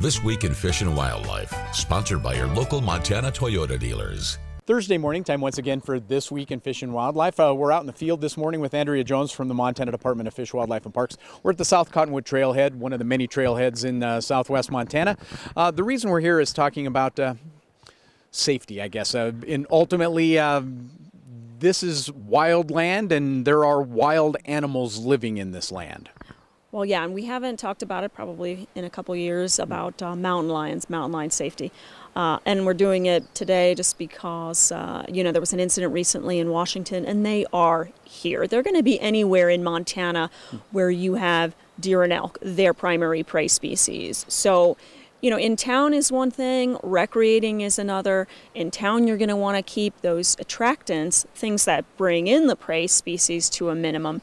This Week in Fish and Wildlife, sponsored by your local Montana Toyota dealers. Thursday morning, time once again for This Week in Fish and Wildlife. We're out in the field this morning with Andrea Jones from the Montana Department of Fish, Wildlife, and Parks. We're at the South Cottonwood Trailhead, one of the many trailheads in southwest Montana. The reason we're here is talking about safety, I guess. And ultimately, this is wild land, and there are wild animals living in this land. Well, yeah, and we haven't talked about it probably in a couple years about mountain lions, mountain lion safety. And we're doing it today just because, there was an incident recently in Washington, and they are here. They're going to be anywhere in Montana where you have deer and elk, their primary prey species. So, in town is one thing, recreating is another. In town, you're going to want to keep those attractants, things that bring in the prey species, to a minimum.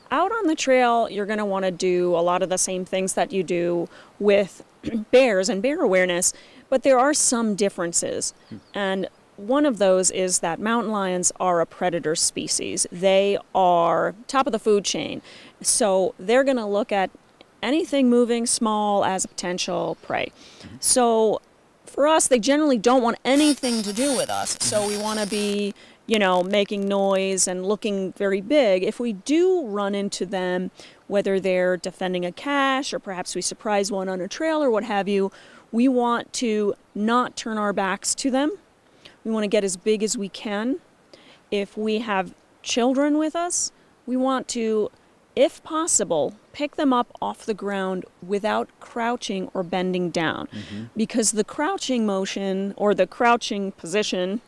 Out on the trail, you're going to want to do a lot of the same things that you do with bears and bear awareness, but there are some differences. And one of those is that mountain lions are a predator species. They are top of the food chain. So they're going to look at anything moving small as a potential prey. So for us, they generally don't want anything to do with us. So we want to be making noise and looking very big. If we do run into them, whether they're defending a cache or perhaps we surprise one on a trail or what have you, we want to not turn our backs to them. We want to get as big as we can. If we have children with us, we want to, if possible, pick them up off the ground without crouching or bending down. Because the crouching motion or the crouching position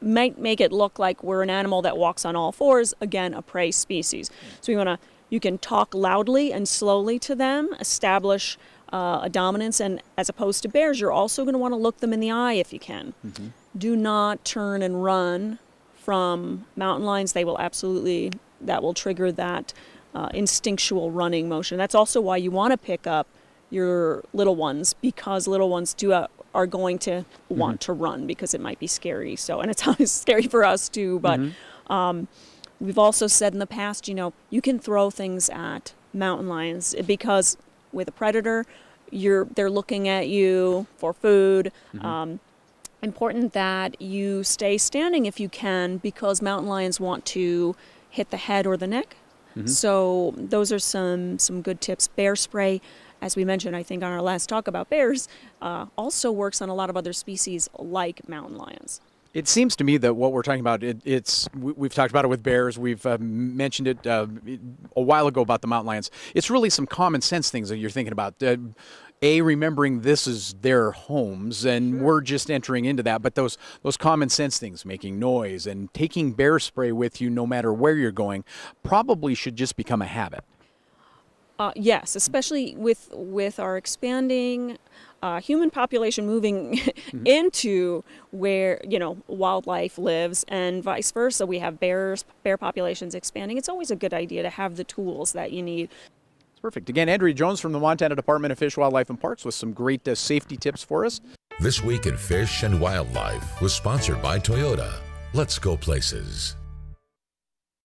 might make it look like we're an animal that walks on all fours, again, a prey species. So you can talk loudly and slowly to them, establish a dominance, and as opposed to bears, you're also going to want to look them in the eye if you can. Do not turn and run from mountain lions. That will trigger that instinctual running motion. That's also why you want to pick up your little ones, because little ones are going to want to run because it might be scary. So, and it's always scary for us too, but we've also said in the past, you can throw things at mountain lions because with a predator, they're looking at you for food. Important that you stay standing if you can, because mountain lions want to hit the head or the neck. So those are some good tips. Bear spray, as we mentioned, I think on our last talk about bears, also works on a lot of other species like mountain lions. It seems to me that what we're talking about, we've talked about it with bears, we've mentioned it a while ago about the mountain lions. It's really some common sense things that you're thinking about. Remembering this is their homes, and we're just entering into that, but those common sense things, making noise and taking bear spray with you no matter where you're going, probably should just become a habit. Yes, especially with our expanding human population moving into where wildlife lives, and vice versa. We have bear populations expanding. It's always a good idea to have the tools that you need. Perfect. Again, Andrea Jones from the Montana Department of Fish, Wildlife, and Parks with some great safety tips for us. This Week in Fish and Wildlife was sponsored by Toyota. Let's go places.